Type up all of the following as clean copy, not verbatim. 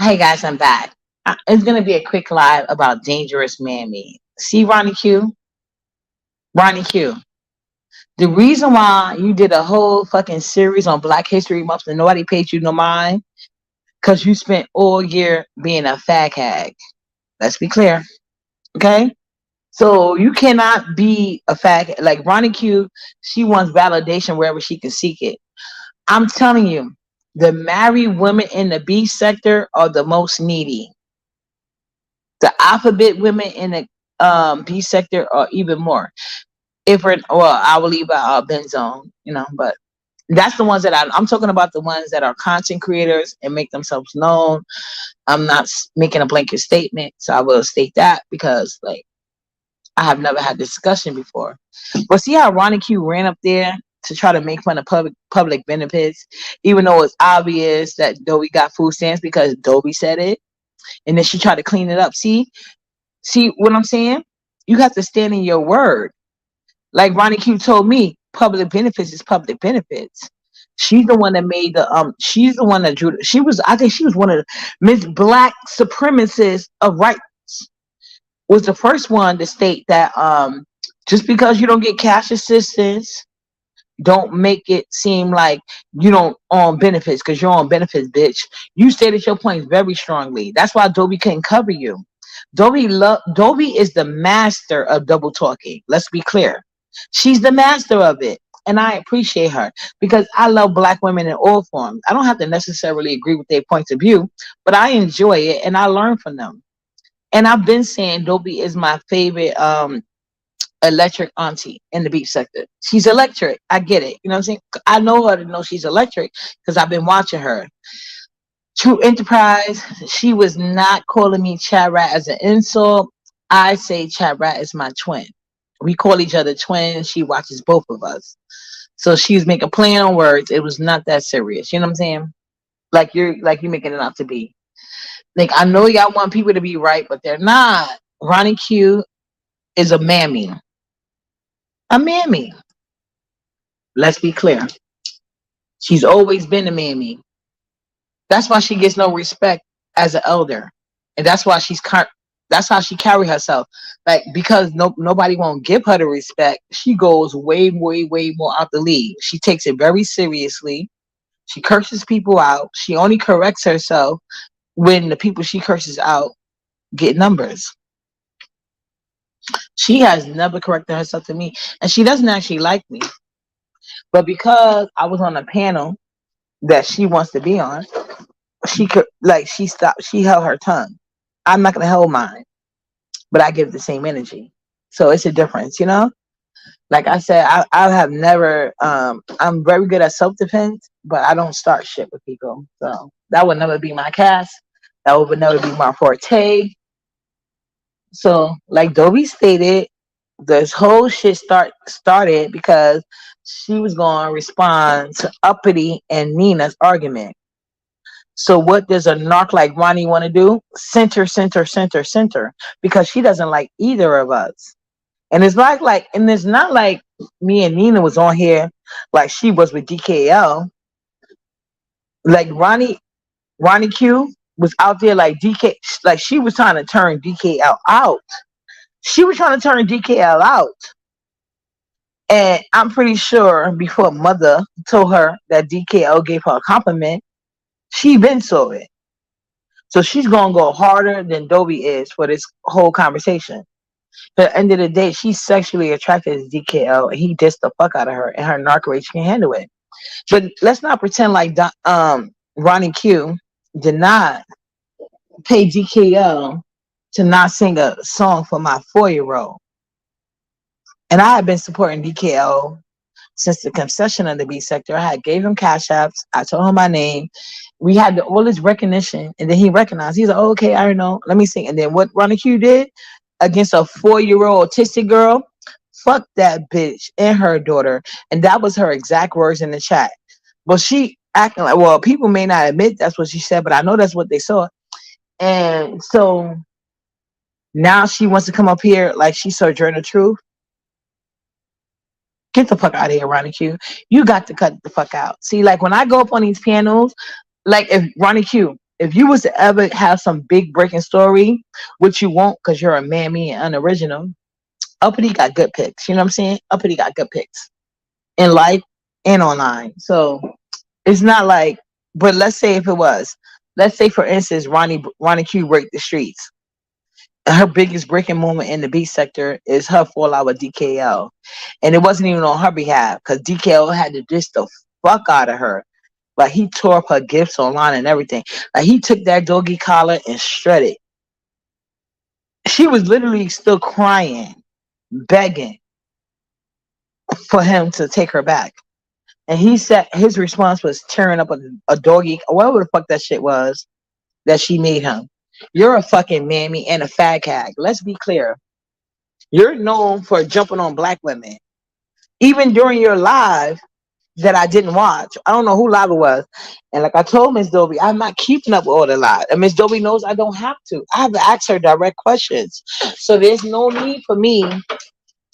Hey guys, I'm back. It's gonna be a quick live about dangerous mammy. See Ronnie Q? Ronnie Q. The reason why you did a whole fucking series on Black History Month and nobody paid you no mind, because you spent all year being a fag hag. Let's be clear. Okay? So you cannot be a fag like Ronnie Q, she wants validation wherever she can seek it. I'm telling you, the married women in the B sector are the most needy. The alphabet women in the B sector are even more. If we're, well, I will leave out Benzone, but that's the ones that I'm talking about, the ones that are content creators and make themselves known. I'm not making a blanket statement, so I will state that because, like, I have never had this discussion before. But see how Ronnie Q ran up there to try to make fun of public benefits, even though it's obvious that Dobie got food stamps because Dobie said it, and then she tried to clean it up. See what I'm saying? You have to stand in your word. Like Ronnie Q told me, public benefits is public benefits. She's the one that made the she's the one that drew she was, I think she was one of the Miss Black supremacists of rights, was the first one to state that just because you don't get cash assistance, don't make it seem like you don't on benefits, because you're on benefits, bitch. You stated your points very strongly. That's why Dobie couldn't cover you. Dobie is the master of double talking. Let's be clear. She's the master of it. And I appreciate her because I love Black women in all forms. I don't have to necessarily agree with their points of view, but I enjoy it and I learn from them. And I've been saying Dobie is my favorite electric auntie in the beach sector. She's electric. I get it. You know what I'm saying? I know her to know she's electric because I've been watching her. True Enterprise, she was not calling me Chat Rat as an insult. I say Chat Rat is my twin. We call each other twins. She watches both of us. So she was making play on words. It was not that serious. You know what I'm saying? Like you're making it out to be. Like, I know y'all want people to be right, but they're not. Ronnie Q is a mammy. A mammy. Let's be clear. She's always been a mammy. That's why she gets no respect as an elder, and that's how she carry herself. Like, because nobody won't give her the respect, she goes way, way, way more out the league. She takes it very seriously. She curses people out. She only corrects herself when the people she curses out get numbers. She has never corrected herself to me, and she doesn't actually like me. But because I was on a panel that she wants to be on, she could, like, she stopped. She held her tongue. I'm not gonna hold mine, but I give the same energy. So it's a difference, you know. Like I said, I have never. I'm very good at self defense, but I don't start shit with people. So that would never be my cast. That would never be my forte. So, like Dobie stated, this whole shit started because she was going to respond to Uppity and Nina's argument. So what does a narc like Ronnie want to do? Center, center, center, center, because she doesn't like either of us. And and it's not like me and Nina was on here like she was with DKL. Like Ronnie Q was out there like like she was trying to turn DKL out. She was trying to turn DKL out. And I'm pretty sure before Mother told her that DKL gave her a compliment, she been saw it. So she's gonna go harder than Dobie is for this whole conversation. But at the end of the day, she's sexually attracted to DKL, and he dissed the fuck out of her, and her narc rage can handle it. But let's not pretend like Ronnie Q did not pay DKL to not sing a song for my 4-year-old. And I have been supporting DKL since the concession of the B sector. I had gave him cash apps. I told him my name. We had all this recognition, and then he recognized. He's like, oh, okay, I don't know. Let me sing. And then what Ronnie Q did against a 4-year-old autistic girl, fuck that bitch and her daughter. And that was her exact words in the chat. But she acting like, well, people may not admit that's what she said, but I know that's what they saw. And so now she wants to come up here like she's Sojourner Truth. Get the fuck out of here, Ronnie Q. You got to cut the fuck out. See, like when I go up on these panels, like if Ronnie Q, if you was to ever have some big breaking story, which you won't because you're a mammy and unoriginal, Uppity got good picks. You know what I'm saying? Uppity got good picks in life and online. So it's not like, but let's say if it was, let's say for instance, Ronnie Q break the streets. Her biggest breaking moment in the beat sector is her fallout with DKL. And it wasn't even on her behalf because DKL had to diss the fuck out of her. Like he tore up her gifts online and everything. Like he took that doggy collar and shredded. She was literally still crying, begging for him to take her back. And he said his response was tearing up a doggy, whatever the fuck that shit was that she made him. You're a fucking mammy and a fag hag. Let's be clear. You're known for jumping on black women. Even during your live that I didn't watch, I don't know who live it was. And like I told Miss Dobie, I'm not keeping up with all the live. And Miss Dobie knows I don't have to. I have to ask her direct questions. So there's no need for me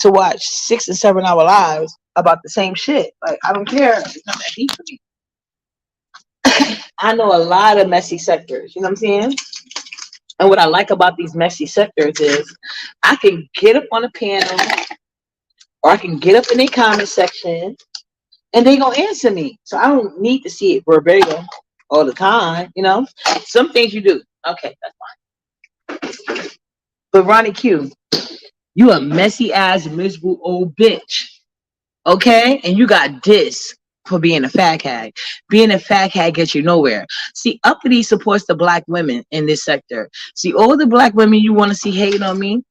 to watch 6 and 7 hour lives about the same shit. Like I don't care. It's not that deep for me. I know a lot of messy sectors. You know what I'm saying? And what I like about these messy sectors is I can get up on a panel or I can get up in a comment section and they gonna answer me. So I don't need to see it verbatim all the time, you know. Some things you do. Okay, that's fine. But Ronnie Q, you a messy ass miserable old bitch. Okay? And you got this for being a fag hag. Being a fag hag gets you nowhere. See, Uppity supports the black women in this sector. See, all the black women you want to see hating on me,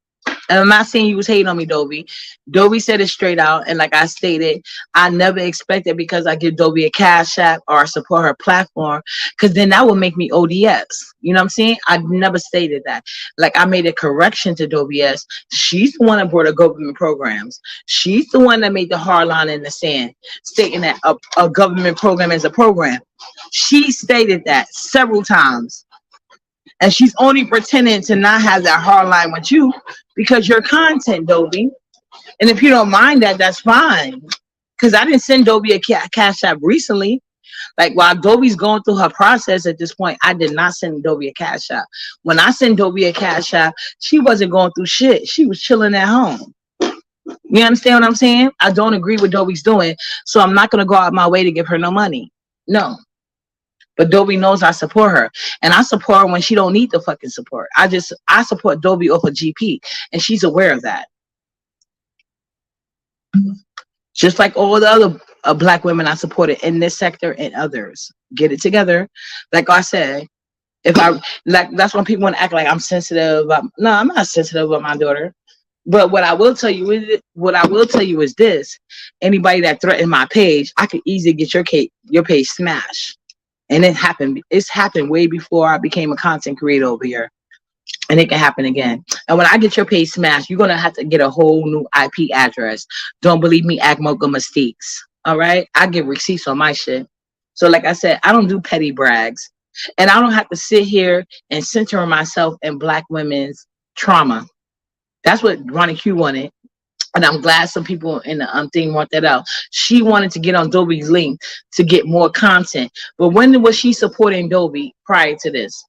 and I'm not saying you was hating on me, Dobie. Dobie said it straight out. And like I stated, I never expected because I give Dobie a cash app or I support her platform, because then that would make me ODS. You know what I'm saying? I never stated that. Like I made a correction to Dobie S. She's the one that brought her government programs. She's the one that made the hard line in the sand, stating that a government program is a program. She stated that several times. And she's only pretending to not have that hard line with you because your content, Dobie. And if you don't mind that, that's fine. Because I didn't send Dobie a cash app recently. Like while Dobie's going through her process at this point, I did not send Dobie a cash app. When I sent Dobie a cash app, she wasn't going through shit. She was chilling at home. You understand what I'm saying? I don't agree with Dobie's doing, so I'm not going to go out my way to give her no money. No. But Dobie knows I support her. And I support her when she don't need the fucking support. I support Dobie off of GP. And she's aware of that. Just like all the other black women I supported in this sector and others. Get it together. Like I said, if I like that's when people want to act like I'm sensitive. No, I'm not sensitive about my daughter. But what I will tell you is this. Anybody that threatened my page, I could easily get your page smashed. And it's happened way before I became a content creator over here. And it can happen again. And when I get your page smashed, you're going to have to get a whole new IP address. Don't believe me, act mocha mistakes. All right? I get receipts on my shit. So like I said, I don't do petty brags. And I don't have to sit here and center myself in black women's trauma. That's what Ronnie Q wanted. And I'm glad some people in the thing want that out. She wanted to get on Dobie's link to get more content. But when was she supporting Dobie prior to this?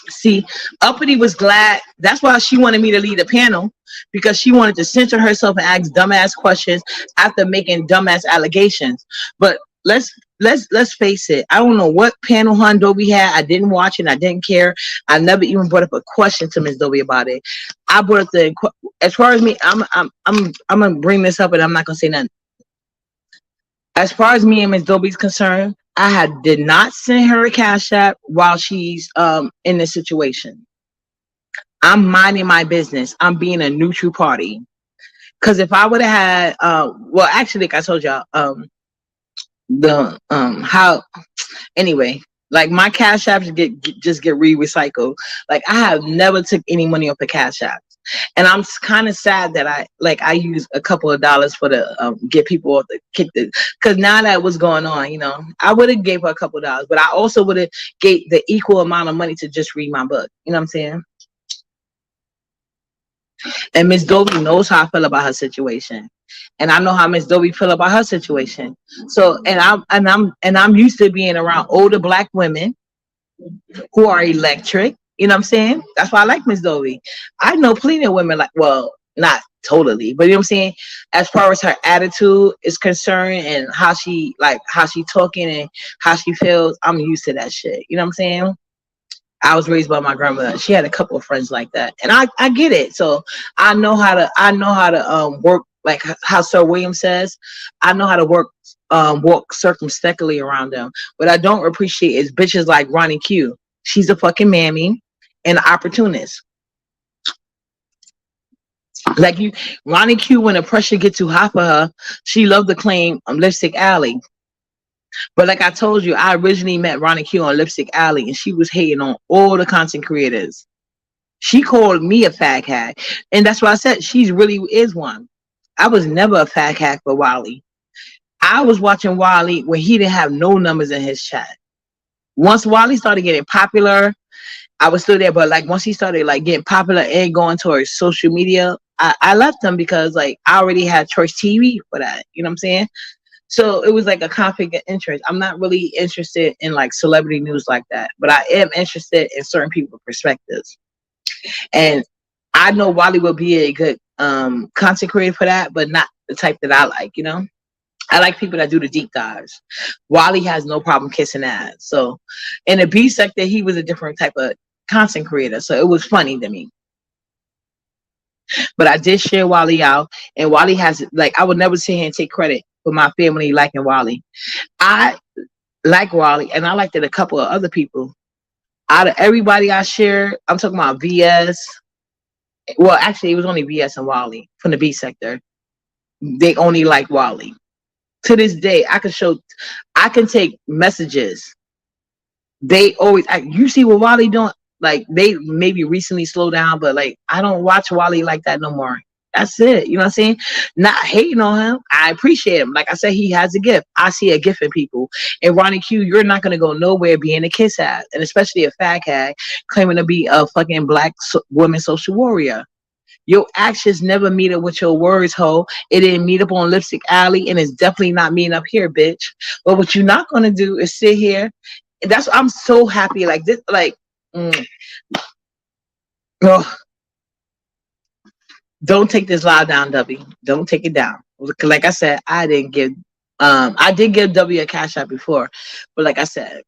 See, Uppity was glad. That's why she wanted me to lead the panel, because she wanted to center herself and ask dumbass questions after making dumbass allegations. But let's face it. I don't know what panel Hun Dobie had. I didn't watch it. I didn't care. I never even brought up a question to Miss Dobie about it. I brought up as far as me. I'm gonna bring this up, and I'm not gonna say nothing. As far as me and Miss Dobie's concerned, did not send her a cash app while she's in this situation. I'm minding my business. I'm being a neutral party. Because if I would have had, well, actually, like I told y'all, anyway, like my cash apps just get re-recycled. Like I have never took any money off the cash app. And I'm kind of sad that I use a couple of dollars for the get people off the kick the, because now that what's going on, you know, I would have gave her a couple of dollars, but I also would have gave the equal amount of money to just read my book. You know what I'm saying? And Miss Dobie knows how I feel about her situation. And I know how Miss Dobie feel about her situation. So and I'm used to being around older black women who are electric. You know what I'm saying? That's why I like Miss Dobie. I know plenty of women like, well, not totally, but you know what I'm saying? As far as her attitude is concerned and how she talking and how she feels, I'm used to that shit. You know what I'm saying? I was raised by my grandmother. She had a couple of friends like that, and I get it. So I know how to work, like how Sir William says. I know how to walk circumspectly around them. What I don't appreciate is bitches like Ronnie Q. She's a fucking mammy and an opportunist. Like you, Ronnie Q. When the pressure gets too hot for her, she loved to claim Lipstick Alley. But like I told you, I originally met Ronnie Q on Lipstick Alley, and she was hating on all the content creators. She called me a fag hack. And that's why I said she's really is one. I was never a fag hack for Wally. I was watching Wally when he didn't have no numbers in his chat. Once Wally started getting popular, I was still there. But like once he started like getting popular and going towards social media, I left him because like I already had Choice TV for that. You know what I'm saying? So it was like a conflict of interest. I'm not really interested in like celebrity news like that, but I am interested in certain people's perspectives. And I know Wally will be a good content creator for that, but not the type that I like, you know? I like people that do the deep dives. Wally has no problem kissing ass. So in the B sector, he was a different type of content creator. So it was funny to me. But I did share Wally out, and Wally has like I would never sit here and take credit for my family liking Wally. I like Wally, and I liked it a couple of other people. Out of everybody I shared, I'm talking about VS. Well, actually, it was only VS and Wally from the B sector. They only like Wally. To this day, I can take messages. They always, you see what Wally doing? Like they maybe recently slowed down, but like I don't watch Wally like that no more. That's it. You know what I'm saying? Not hating on him. I appreciate him. Like I said, he has a gift. I see a gift in people. And Ronnie Q, you're not gonna go nowhere being a kiss ass, and especially a fag hag claiming to be a fucking black woman social warrior. Your actions never meet up with your words, ho. It didn't meet up on Lipstick Alley, and it's definitely not meeting up here, bitch. But what you're not gonna do is sit here. That's I'm so happy. Like this, like, oh, don't take this live down, W. Don't take it down. Like I said, I did give W a cash out before, but like I said,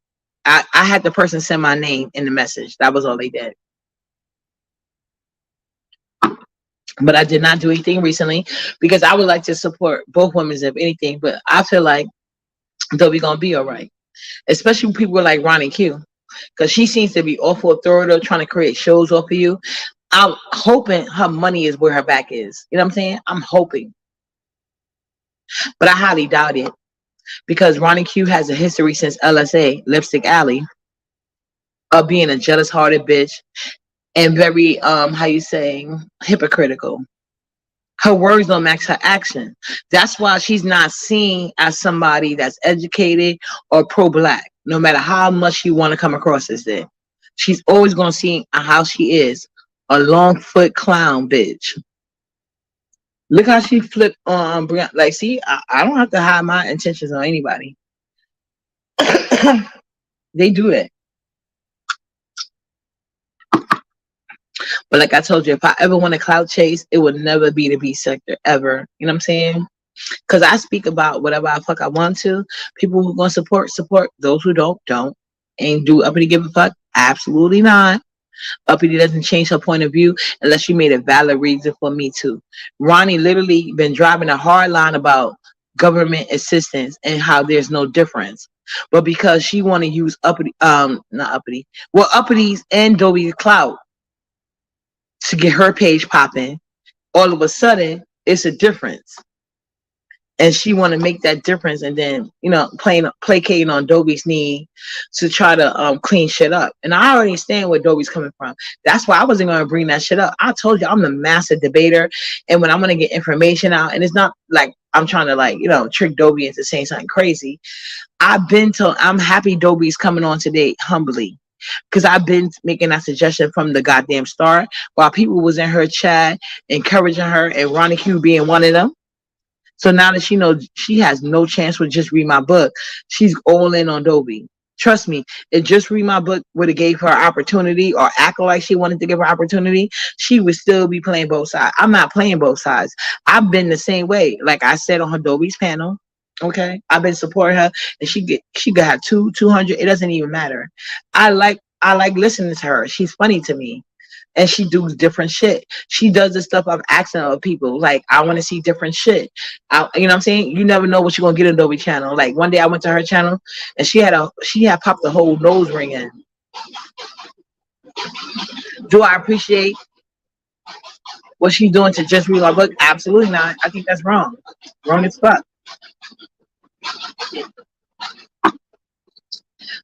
I had the person send my name in the message. That was all they did. But I did not do anything recently because I would like to support both women if anything. But I feel like W gonna be all right, especially people like Ronnie Q, because she seems to be awful authoritative, trying to create shows off of you. I'm hoping her money is where her back is. You know what I'm saying? I'm hoping, but I highly doubt it because Ronnie Q has a history since LSA, Lipstick Alley, of being a jealous-hearted bitch and very how you say hypocritical. Her words don't match her action. That's why she's not seen as somebody that's educated or pro-black, no matter how much you want to come across as that. She's always going to see how she is, a long foot clown bitch. Look how she flipped on Brianna. Like, see, I don't have to hide my intentions on anybody. They do it. But like I told you, if I ever want a clout chase, it would never be the B sector ever. You know what I'm saying? Because I speak about whatever I fuck I want to. People who gonna support. Those who don't. And do uppity give a fuck? Absolutely not. Uppity doesn't change her point of view unless she made a valid reason for me to. Ronnie literally been driving a hard line about government assistance and how there's no difference. But because she want to use uppity, not uppity, well, uppities and Dobie clout to get her page popping, all of a sudden it's a difference. And she want to make that difference, and then placating on Dobie's knee to try to clean shit up. And I already understand where Dobie's coming from. That's why I wasn't going to bring that shit up. I told you I'm the master debater, and when I'm going to get information out, and it's not like I'm trying to trick Dobie into saying something crazy. I'm happy Dobie's coming on today humbly. because I've been making that suggestion from the goddamn start while people was in her chat encouraging her and Ronnie Q being one of them. So now that she knows she has no chance with Just Read My Book, she's all in on Dobie. Trust me, if Just Read My Book would have gave her opportunity or act like she wanted to give her opportunity, she would still be playing both sides. I'm not playing both sides. I've been the same way. Like I said on her Dobie's panel, okay, I've been supporting her, and she could have 200. It doesn't even matter. I like listening to her. She's funny to me, and she does different shit. She does the stuff I've asked of people. Like, I want to see different shit. You know what I'm saying? You never know what you're gonna get in Adobe channel. Like one day I went to her channel and she had popped the whole nose ring in. Do I appreciate what she's doing to Just Read My Book? Absolutely not. I think that's wrong. Wrong as fuck.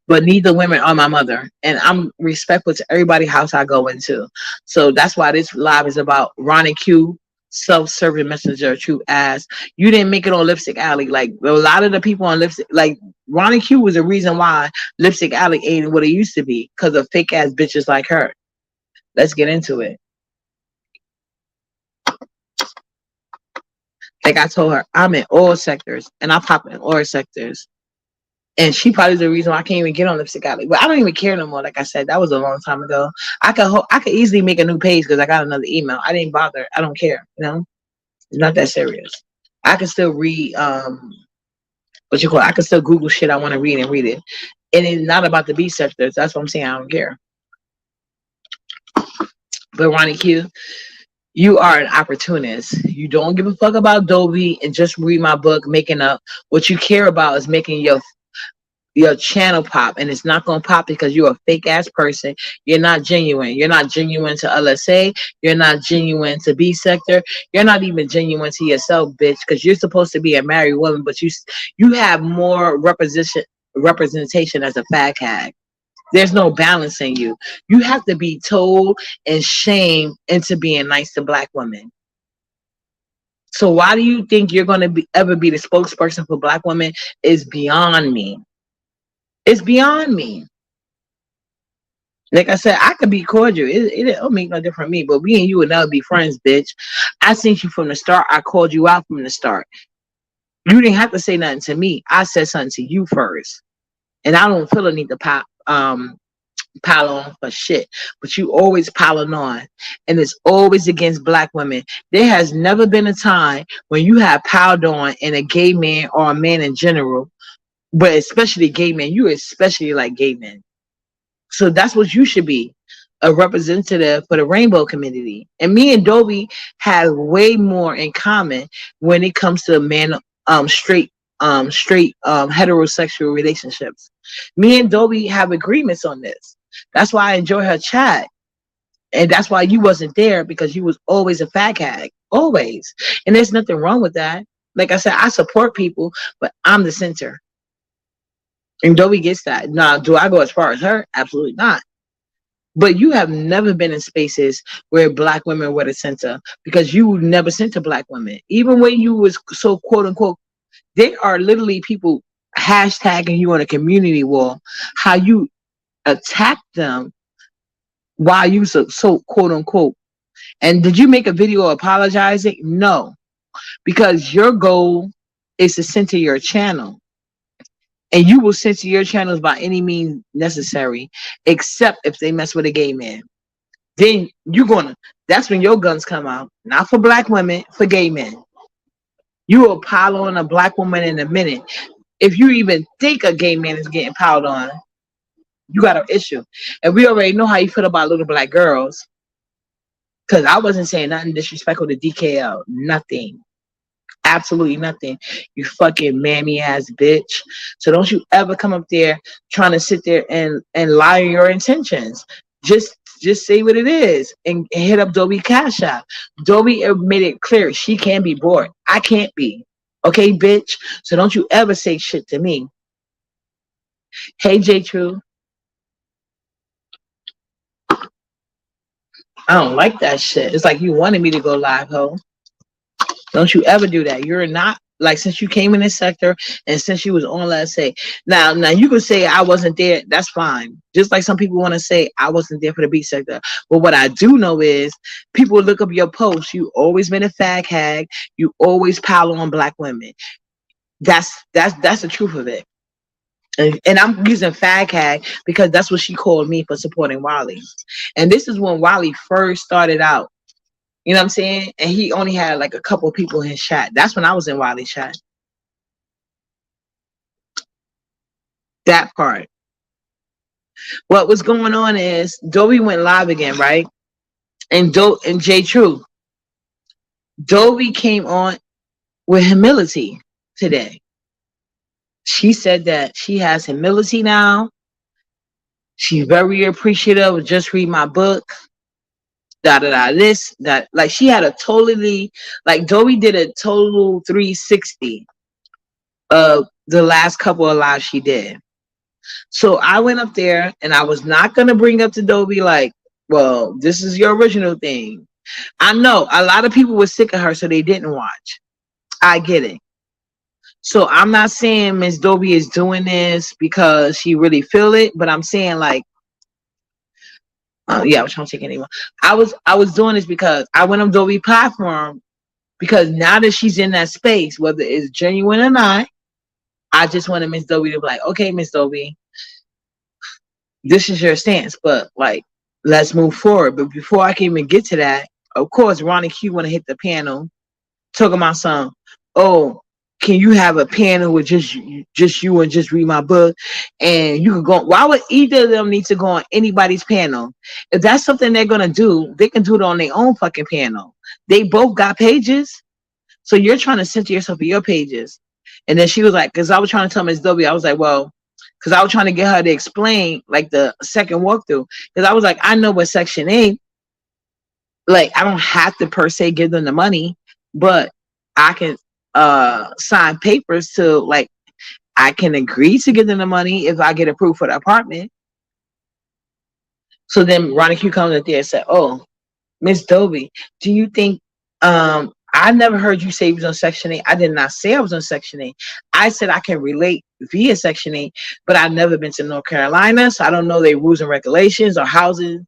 But neither women are my mother, and I'm respectful to everybody's house I go into. So that's why this live is about Ronnie Q, self-serving messenger, true ass. You didn't make it on Lipstick Alley. Like a lot of the people on Lipstick, like Ronnie Q was the reason why Lipstick Alley ain't what it used to be, because of fake ass bitches like her. Let's get into it. Like I told her, I'm in all sectors, and I pop in all sectors. And she probably the reason why I can't even get on Lipstick Alley. But I don't even care no more. Like I said, that was a long time ago. I could easily make a new page because I got another email. I didn't bother. I don't care. It's not that serious. I can still read what you call it. I can still Google shit I want to read and read it. And it's not about the B sectors. That's what I'm saying. I don't care. But Ronnie Q, you are an opportunist. You don't give a fuck about Dobie and Just Read My Book, making up. What you care about is making your channel pop, and it's not gonna pop because you're a fake ass person. You're not genuine. You're not genuine to LSA. You're not genuine to B sector. You're not even genuine to yourself, bitch. Because you're supposed to be a married woman, but you have more representation as a fag hag. There's no balance in you. You have to be told and shamed into being nice to black women. So why do you think you're gonna ever be the spokesperson for black women? Is beyond me. It's beyond me. Like I said, I could be cordial. It don't make no difference to me. But me and you would never be friends, bitch. I seen you from the start. I called you out from the start. You didn't have to say nothing to me. I said something to you first. And I don't feel the need to pile on for shit. But you always piling on. And it's always against black women. There has never been a time when you have piled on in a gay man or a man in general, but especially gay men. You especially like gay men. So that's what you should be, a representative for the rainbow community. And me and Dobie have way more in common when it comes to straight heterosexual relationships. Me and Dobie have agreements on this. That's why I enjoy her chat. And that's why you wasn't there, because you was always a fag hag. Always. And there's nothing wrong with that. Like I said, I support people, but I'm the center. And Dobie gets that. Now, do I go as far as her? Absolutely not. But you have never been in spaces where black women were the center, because you never center black women. Even when you was so quote unquote, there are literally people hashtagging you on a community wall, how you attack them while you so quote unquote. And did you make a video apologizing? No, because your goal is to center your channel. And you will censor your channels by any means necessary, except if they mess with a gay man. Then that's when your guns come out. Not for black women, for gay men. You will pile on a black woman in a minute. If you even think a gay man is getting piled on, you got an issue. And we already know how you feel about little black girls. Because I wasn't saying nothing disrespectful to DKL. Nothing. Absolutely nothing. You fucking mammy ass bitch. So don't you ever come up there trying to sit there and lie your intentions. Just say what it is and hit up Dobie Cash App. Dobie made it clear she can't be bored. I can't be. Okay, bitch. So don't you ever say shit to me. Hey, J True. I don't like that shit. It's like you wanted me to go live, ho. Don't you ever do that. You're not like since you came in this sector and since you was on, let's say now you could say I wasn't there, that's fine. Just like some people want to say I wasn't there for the beat sector. But what I do know is people look up your posts. You always been a fag hag. You always pile on black women. That's the truth of it. And I'm using fag hag because that's what she called me for supporting Wally. And this is when Wally first started out. You know what I'm saying? And he only had like a couple of people in his chat. That's when I was in Wiley's chat. That part. What was going on is Dobie went live again, right? And J True. Dobie came on with humility today. She said that she has humility now. She's very appreciative of just read my book. Da da da. This that like she had a totally like Dobie did a total 360 of the last couple of lives she did. So I went up there and I was not gonna bring up to Dobie like, well, this is your original thing. I know a lot of people were sick of her, so they didn't watch. I get it. So I'm not saying Miss Dobie is doing this because she really feel it, but I'm saying like, yeah, I was trying to take anyone. I was doing this because I went on Dobie platform because now that she's in that space, whether it's genuine or not, I just wanted Miss Dobie to be like, okay, Miss Dobie, this is your stance, but like, let's move forward. But before I can even get to that, of course, Ronnie Q want to hit the panel, talking about some, oh, can you have a panel with just you and just read my book? And you could go. Why would either of them need to go on anybody's panel? If that's something they're gonna do, they can do it on their own fucking panel. They both got pages, so you're trying to center yourself for your pages. And then she was like, because I was trying to tell Miss W, I was like, well, because I was trying to get her to explain like the second walkthrough. Because I was like, I know what Section 8, like I don't have to per se give them the money, but I can sign papers to like I can agree to give them the money if I get approved for the apartment. So then Ronnie Q comes up there and said, oh, Miss Dobie, do you think I never heard you say you was on Section 8. I did not say I was on Section 8. I said I can relate via Section 8, but I've never been to North Carolina, so I don't know their rules and regulations or housing,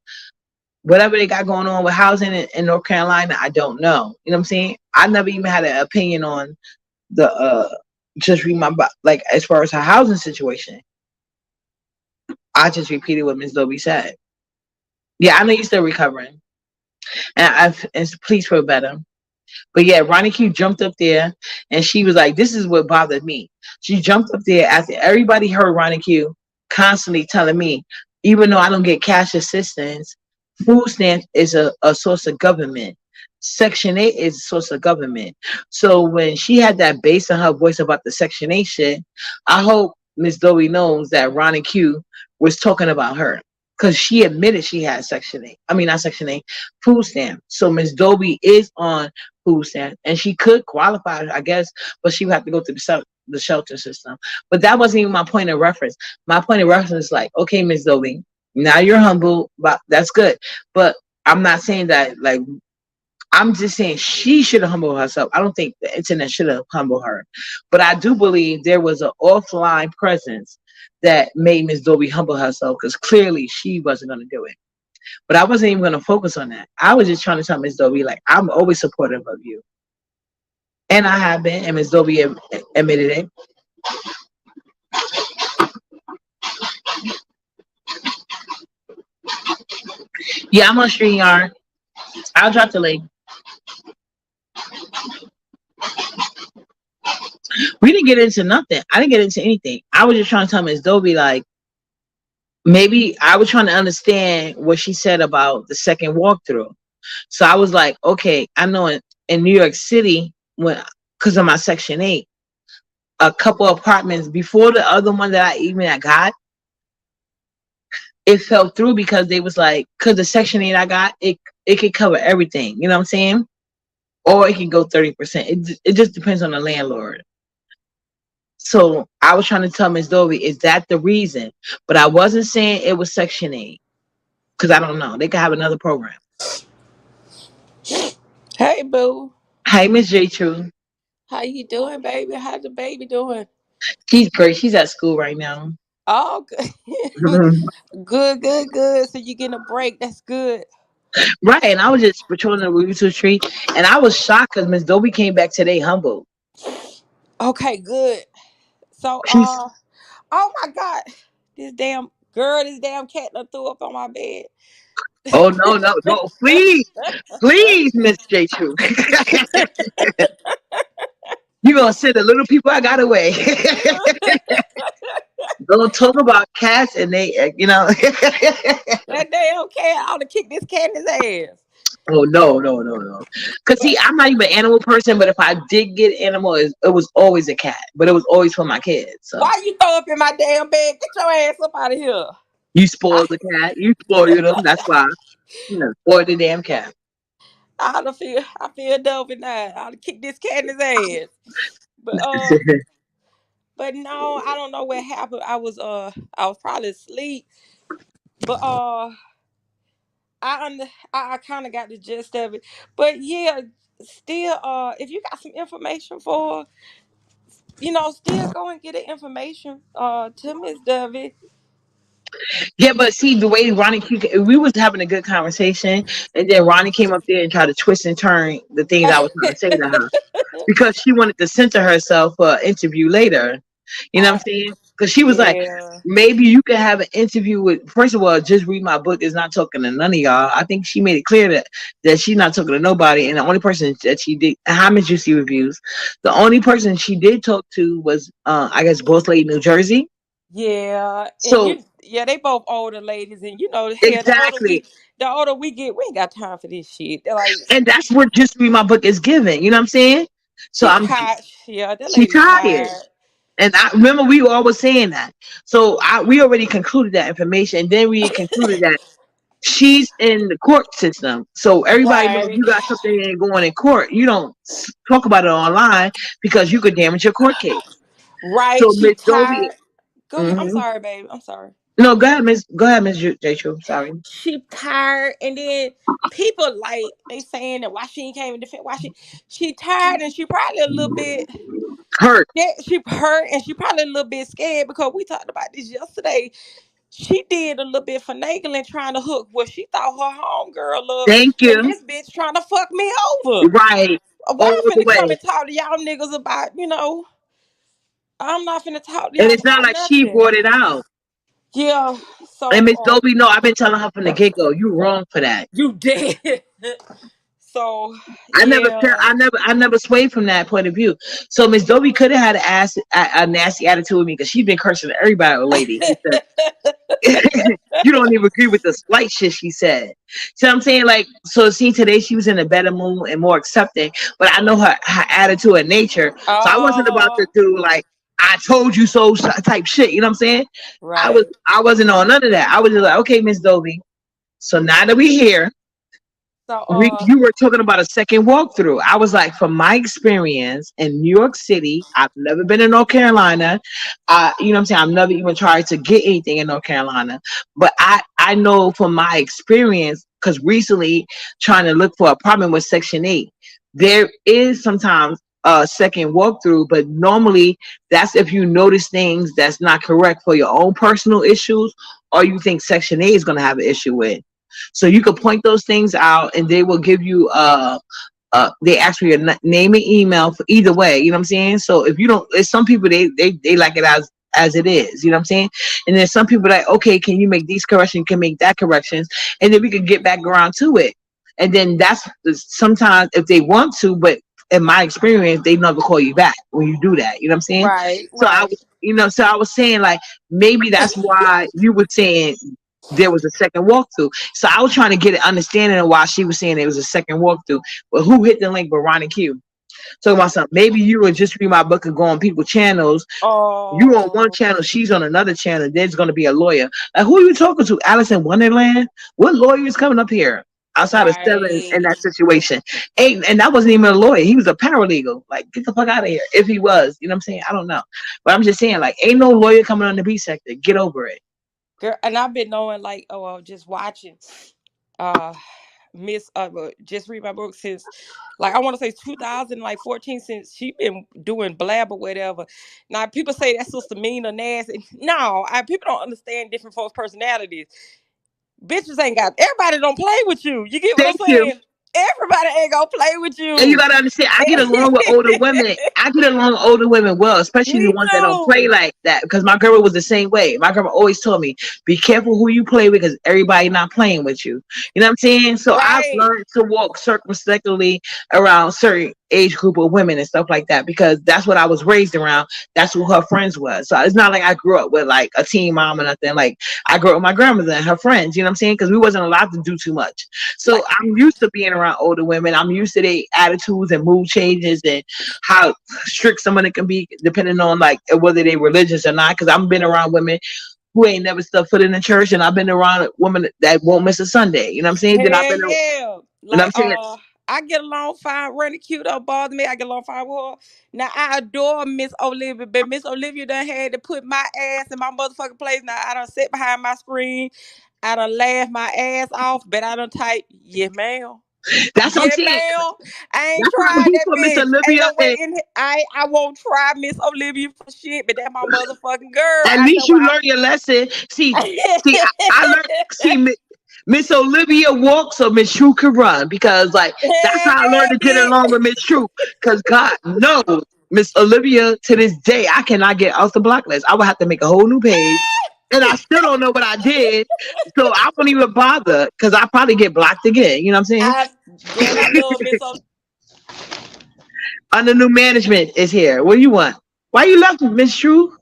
whatever they got going on with housing in North Carolina. I don't know. You know what I'm saying? I never even had an opinion on the just read my like as far as her housing situation. I just repeated what Ms. Dobie said. Yeah, I know you're still recovering, and please feel better. But yeah, Ronnie Q jumped up there and she was like, this is what bothered me. She jumped up there after everybody heard Ronnie Q constantly telling me, even though I don't get cash assistance, food stamps is a source of government. Section 8 is a source of government. So when she had that bass in her voice about the Section 8 shit, I hope Miss Dobie knows that Ronnie Q was talking about her. Because she admitted she had Section 8. I mean, not Section 8, food stamp. So Miss Dobie is on food stamp. And she could qualify, I guess, but she would have to go through the shelter system. But that wasn't even my point of reference. My point of reference is like, okay, Miss Dobie, now you're humble, but that's good. But I'm not saying that, like, I'm just saying she should have humbled herself. I don't think the internet should have humbled her. But I do believe there was an offline presence that made Miss Dobie humble herself because clearly she wasn't going to do it. But I wasn't even going to focus on that. I was just trying to tell Miss Dobie, like, I'm always supportive of you. And I have been, and Miss Dobie admitted it. Yeah, I'm on StreamYard. I'll drop the link. We didn't get into nothing. I didn't get into anything. I was just trying to tell Miss Dobie, like, maybe I was trying to understand what she said about the second walkthrough. So I was like, okay, I know in New York City, when because of my Section 8, a couple of apartments before the other one that I got, it fell through because they was like, because the Section 8 I got, it could cover everything. You know what I'm saying? Or it can go 30%. It just depends on the landlord. So I was trying to tell Ms. Dobie, is that the reason? But I wasn't saying it was Section 8 because I don't know. They could have another program. Hey, boo. Hey, Miss J. True. How you doing, baby? How's the baby doing? She's great. She's at school right now. Oh, good. Good, good, good. So you getting a break. That's good. Right, and I was just patrolling the Ruby Two Street, and I was shocked because Miss Dobie came back today humble. Okay, good. So, She's oh my God. This damn cat done threw up on my bed. oh no no no please please Miss J True. You gonna send the little people I got away. Don't talk about cats and they That damn cat, I ought to kick this cat in his ass. Oh no no no no. Cause see, But I'm not even an animal person, but if I did get animal, it was always a cat, but it was always for my kids. So why you throw up in my damn bed? Get your ass up out of here. you spoiled the cat, you spoiled them. That's why you know, spoiled the damn cat. I feel dumb now. I ought to kick this cat in his ass. But no, I don't know what happened. I was probably asleep. But I kind of got the gist of it. But yeah, still if you got some information for, still go and get the information to Miss Dovey. Yeah, but see the way Ronnie, we was having a good conversation, and then Ronnie came up there and tried to twist and turn the things I was trying to say to her because she wanted to censor herself for an interview later. You know what I'm I saying? Because she was like, Yeah. maybe you could have an interview with. First of all, just read my book is not talking to none of y'all. I think she made it clear that she's not talking to nobody, and the only person that she did. How much you see reviews? The only person she did talk to was, I guess, Boss Lady, New Jersey. Yeah, and So they both older ladies, and hell, exactly. the older we get, we ain't got time for this shit. They're like, And that's what just read my book is giving. You know what I'm saying? So she I'm tired. Yeah, that she lady tired. tired. And I remember we were always saying that. So we already concluded that information. And then we concluded that she's in the court system. So everybody knows Right, you got something ain't going in court. You don't talk about it online because you could damage your court case. right. So She Miss Dobie, tired. Go ahead. I'm hmm sorry, babe. I'm sorry. no, go ahead, Miss J. True. Sorry. She tired, and then people like they saying that why she ain't came and defend. She tired, and she probably a little bit. Hurt. Yeah, she hurt, and she probably a little bit scared because we talked about this yesterday. She did a little bit finagling trying to hook what she thought her homegirl up, Thank and you. this bitch trying to fuck me over. Right. Why All I'm the finna come way. and talk to y'all niggas about, I'm not finna talk to And y'all it's not about like she nothing. brought it out. Yeah, And so Miss Dobie, no, I've been telling her from the get go, you wrong for that. you dead. So I yeah. I never swayed from that point of view. So Miss Dobie could have had a nasty attitude with me because she's been cursing everybody, lady. She said, you don't even agree with the slight shit she said. So I'm saying, like, so see, today she was in a better mood and more accepting, but I know her attitude and nature. So I wasn't about to Oh, do like, I told you so type shit. You know what I'm saying? right. I wasn't on none of that. I was just like, okay, Miss Dobie. So now that we here, So you were talking about a second walkthrough. I was like, from my experience in New York City, I've never been in North Carolina. You know what I'm saying? I've never even tried to get anything in North Carolina. But I know from my experience, because recently trying to look for an apartment with Section 8, there is sometimes a second walkthrough, but normally that's if you notice things that's not correct for your own personal issues or you think Section 8 is going to have an issue with. So you could point those things out, and they will give you they ask for your name and email for either way. You know what I'm saying? So if you don't, there's some people they like it as it is. You know what I'm saying? And then some people like, okay, can you make these corrections? You can make that corrections, and then we can get back around to it. And then that's sometimes if they want to, but in my experience, they never call you back when you do that. You know what I'm saying? right, So right. so I was saying like maybe that's why you were saying there was a second walkthrough. So I was trying to get an understanding of why she was saying there was a second walkthrough. But who hit the link but Ronnie Q? Talking about something. Maybe you would just read my book and go on people's channels. You on one Oh, channel, she's on another channel. There's going to be a lawyer. Like, who are you talking to? Alice in Wonderland? What lawyer is coming up here outside of Seven in right. that situation? And that wasn't even a lawyer. He was a paralegal. Like, get the fuck out of here. If he was, you know what I'm saying? I don't know. But I'm just saying, like, ain't no lawyer coming on the B sector. Get over it. Girl, and I've been knowing like, oh, well, just watching. Uh, Miss just read my book since like I want to say 2014 since she been doing blab or whatever. Now people say that sister mean or nasty. No, people don't understand different folks' personalities. Bitches ain't got everybody don't play with you. You get what I'm Thank you. saying? Everybody ain't gonna play with And you you. gotta understand, I get along with older women. I get along with older women well, especially the Me ones that don't play too. like that. Because my grandma was the same way. My grandma always told me, "Be careful who you play with, because everybody not playing with you." You know what I'm saying? So I've Right. learned to walk circumspectly around certain age group of women and stuff like that, because that's what I was raised around. That's who her friends was. So it's not like I grew up with like a teen mom or nothing. Like I grew up with my grandmother and her friends. You know what I'm saying? Because we wasn't allowed to do too much. So Like I'm used to being around older women. I'm used to their attitudes and mood changes and how strict someone can be depending on like whether they religious or not. Because I've been around women who ain't never stepped foot in the church, and I've been around women that won't miss a Sunday. You know what I'm saying? Then I've hell been, yeah. you know what I'm Like saying? I get along fine, running cute, don't bother me. I get along fine with her. Now I adore Miss Olivia, but Miss Olivia done had to put my ass in my motherfucking place. Now I done sit behind my screen. I done laugh my ass off, but I done type, yeah, ma'am. That's what I'm Yeah, saying. ma'am. I ain't That's why I'm tried here that for Miss bitch. Ain't Olivia, no way and in here. I won't try Miss Olivia for shit, but that my motherfucking girl. at I know least you why. learn your lesson. See, I learned. See, Miss Olivia walks so Miss True can run, because like that's Hell how I learned yeah, to get along bitch. with Miss True. Because God knows Miss Olivia to this day I cannot get off the block list. I would have to make a whole new page, and I still don't know what I did. So I won't even bother because I probably get blocked again. You know what I'm saying? I girl, I love Miss Olivia. Under new management is here. What do you want? Why you left, Miss True?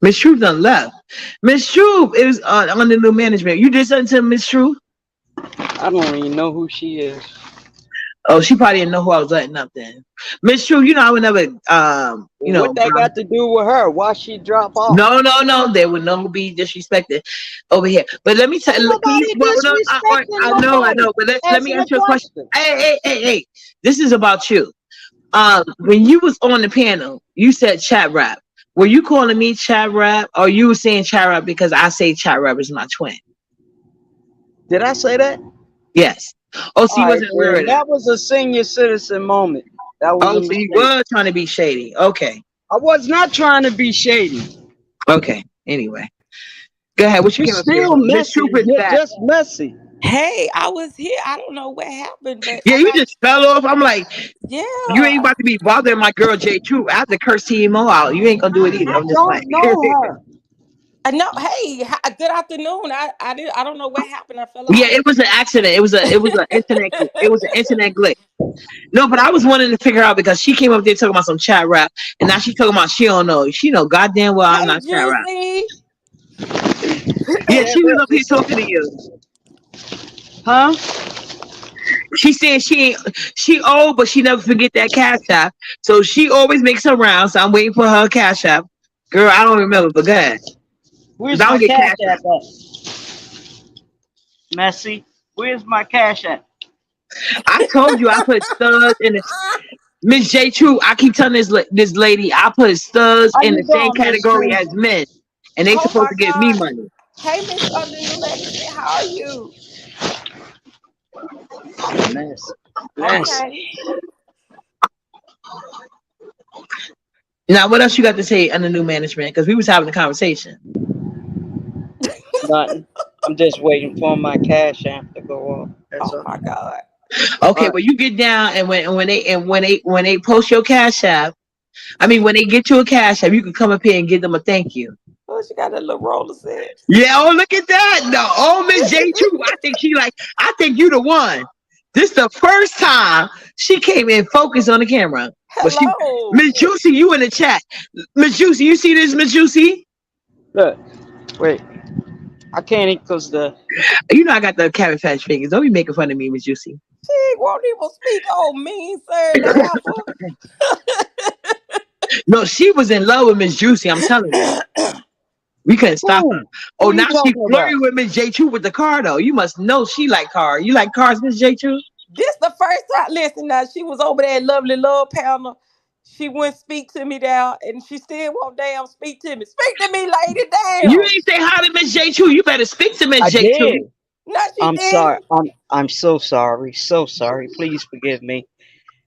Miss True done left. Miss True is under new management. You did something to Miss True? I don't even know who she is. Oh, she probably didn't know who I was letting up then. Miss True, I would never, What that got to do with her? Why she drop off? no, there would no be disrespected over here. But let me tell Ain't you, please, nobody well, no, disrespecting I nobody. know, but let me Answer the ask you a question. question. Hey, this is about you. When you was on the panel, you said chat rap. Were you calling me chat rap, or you were saying chat rap because I say chat rap is my twin? Did I say that? Yes. Oh, so All you right, wasn't aware of then that. that was a senior citizen moment. That was Oh, a so you mistake. were trying to be shady. Okay. I was not trying to be shady. Okay. Anyway, go ahead. What you You're came up here still for? Miss Truth messy. is You're back. just messy. Hey, I was here. I don't know what happened, but Yeah, I you got just fell off. I'm like, you ain't yeah. about to be bothering my girl J Truth. I have to curse TMO out. You ain't gonna do it either. I I'm just like, don't know her. I know. Hey, good afternoon. I don't know what happened. I fell yeah, off. it was an accident. It was an internet glitch. No, but I was wanting to figure out because she came up there talking about some chat rap, and now she talking about she don't know. She know goddamn well I'm Hey, not chat rap. Juicy. Yeah, Yeah, she was but up here talking to you. huh? She said she old, but she never forget that cash app. So she always makes her rounds. So I'm waiting for her cash app. Girl, I don't remember, but go ahead. 'Cause Where's I my don't get cash cash app app. at? Messy. Where's my cash app? I told you I put studs in the Miss J True. I keep telling this lady I put studs How in you the same doing, Miss category True? as men, and they Oh supposed my to give me God. money. Hey, Miss Under New Management. How are you? Messy. Messy. Okay. Now, what else you got to say under new management? Because we was having a conversation. Nothing. I'm just waiting for my cash app to go off. That's Oh all. my God. Okay, All right. well you get down and when they post your cash app, I mean when they get you a cash app, you can come up here and give them a thank you. Oh, she got that little roller set. Yeah, oh look at that. No, oh Miss J True. I think you the one. This the first time she came in focused on the camera. But she Hello. Miss Juicy, you in the chat. Miss Juicy, you see this, Miss Juicy? Look. Wait. I can't because the You know I got the carrot patch fingers. Don't be making fun of me, Miss Juicy. She won't even speak on me, sir, the heifer. No, she was in love with Miss Juicy, I'm telling you. We couldn't stop her. who? Oh, Who you now she talking about? flirting with Miss J True with the car though. You must know she like car. You like cars, Miss J True? This the first time. Listen, now she was over there at Lovely Love Panel. She wouldn't speak to me down, and she still won't damn speak to me. Speak to me, lady. You Damn. ain't say hi to Miss J True. You better speak to Miss I J True. did. No, she I'm sorry. didn't. I'm so sorry. So sorry. Please forgive me.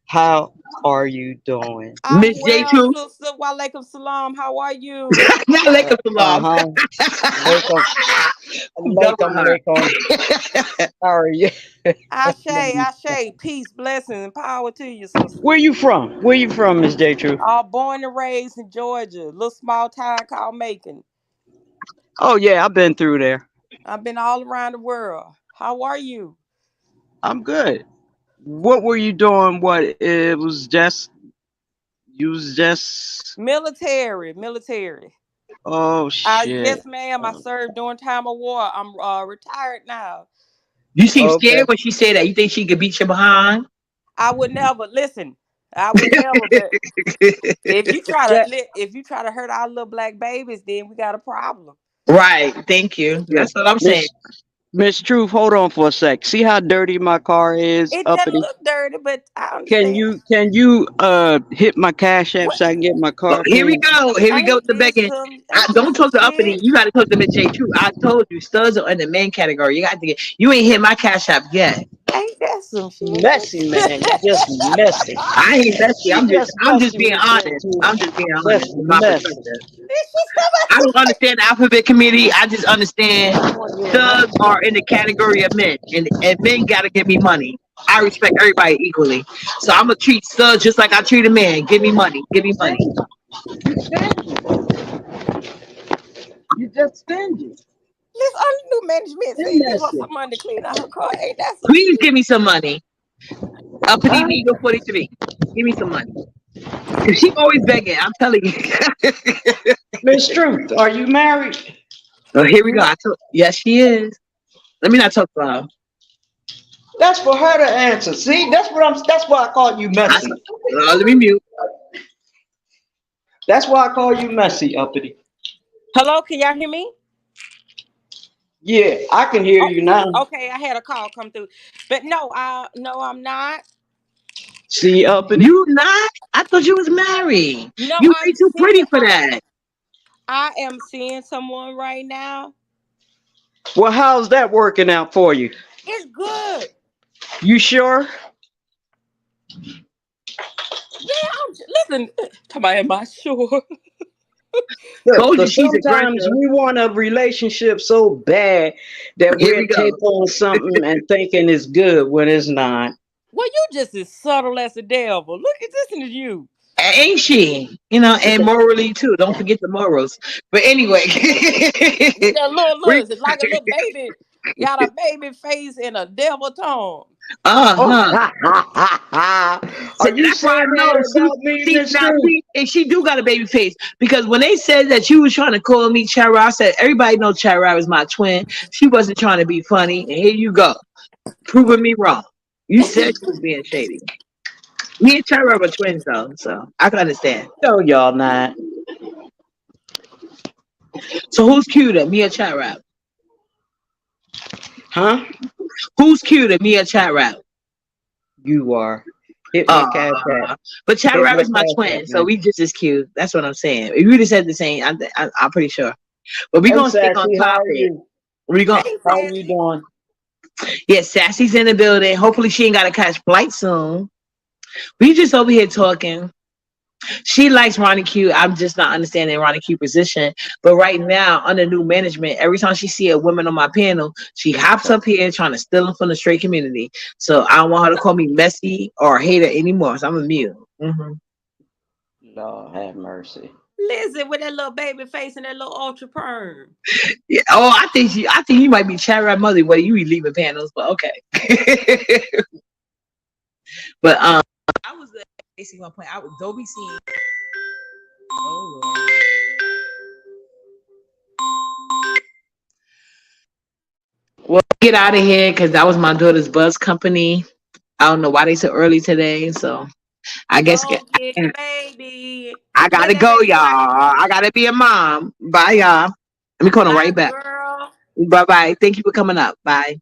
How are you doing? I'm Miss J. well, True. sister. Walaikum salam. How are you? Not like a salon. Uh-huh. Alaikum. Double Alaikum. her. Alaikum. How are you? Ashe, Ashe. Peace, blessings, and power to you, sister. Where you from? Where you from, Miss J. True? Born and raised in Georgia, little small town called Macon. Oh yeah, I've been through there. I've been all around the world. How are you? I'm good. What were you doing? What it was just you was just Military, military. oh shit. Yes, ma'am. I served during time of war. I'm retired now. You seem Okay. scared when she said that. You think she could beat you behind? I would never listen. I would never. But That if you try to hurt our little black babies, then we got a problem. Right. Thank you. yeah. That's what I'm saying. Miss Truth, hold on for a sec. See how dirty my car is, It doesn't uppity? look dirty, but I Can understand. you hit my cash app What so I can get my Oh, car, here we please? go. Here we go with ain't the this begging. some I ain't this don't some talk to uppity. shit? You got to talk to Miss J. True. I told you, studs are in the main category. You got to get. You ain't hit my cash app yet. Ain't that some shit? Messy, man. You just messy. I ain't messy. You just I'm just messy, being Miss J. honest. Truth. I'm just being honest Just from my messy. perspective. This shit stuff. I don't understand the alphabet community. I just understand thugs are in the category of men, and men gotta give me money. I respect everybody equally, so I'm gonna treat thugs just like I treat a man. Give me money. Give me money. You stingy. You just stingy. This other new management And said give her messy. some money to clean out her car. Ain't that some Please shit? give me some money. Uppity Huh? Legal 43. Give me some money. Cause she always begging. I'm telling you. Miss Truth, are you married? So here we go. No, Yes, she is. Let me not talk about her. That's for her to answer. See, that's why I call you I, messy. let me mute. That's why I call you messy, uppity. hello, can y'all hear me? Yeah, I can hear you Okay, now. okay, I had a call come through, but no, I'm not. See, uppity. You not? I thought you was married. No, You way too pretty for I that. I am seeing someone right now. Well, how's that working out for you? It's good. You sure? Yeah, listen. Come on, am I sure? Told you Because she's sometimes aggressive. we want a relationship so bad that Here we'll we go. take on something and thinking it's good when it's not. Well, you just as subtle as the devil. Look at this in you. Ain't she? You know, and morally too. Don't forget the morals. But anyway, With that little, we, it's like a little baby. Got a baby face and a devil tongue. Oh, uh-huh. So are you that's why I saying know that she about me, see Miss now Truth? see and she do got a baby face because when they said that you was trying to call me Chara, I said everybody know Chara is my twin. She wasn't trying to be funny, and here you go, proving me wrong. You said she was being shady. Me and Chara were twins though, so I can understand. No, y'all not. So who's cuter, me or Chara? Huh? Who's cuter, me or Chara? You are. Hit my Uh, cash app. but Hit Chara my is my cash app, twin, so man. we just as cute. That's what I'm saying. If you just said the same, I'm pretty sure. But we're Hey, gonna stick on Sassy, how are topic. you? We gonna Hey, How are you Sassy. doing? yeah, Sassy's in the building. Hopefully she ain't gotta catch flight soon. We just over here talking. She likes Ronnie Q. I'm just not understanding Ronnie Q position. But right now, under new management, every time she see a woman on my panel, she hops up here trying to steal them from the straight community. So I don't want her to call me messy or a hater anymore. So I'm a mute. Lord have mercy. Listen with that little baby face and that little ultra perm. Yeah. Oh, I think you might be chat right mother whether you be leaving panels, but okay. But I was basically my point. I was Dobie scene. Oh Lord. Well, get out of here because that was my daughter's buzz company. I don't know why they so early today, so I guess Go get the baby. I Where's gotta that go, baby y'all. right? I gotta be a mom. Bye, y'all. Let me call them Bye, right back. girl. Bye bye. Thank you for coming up. Bye.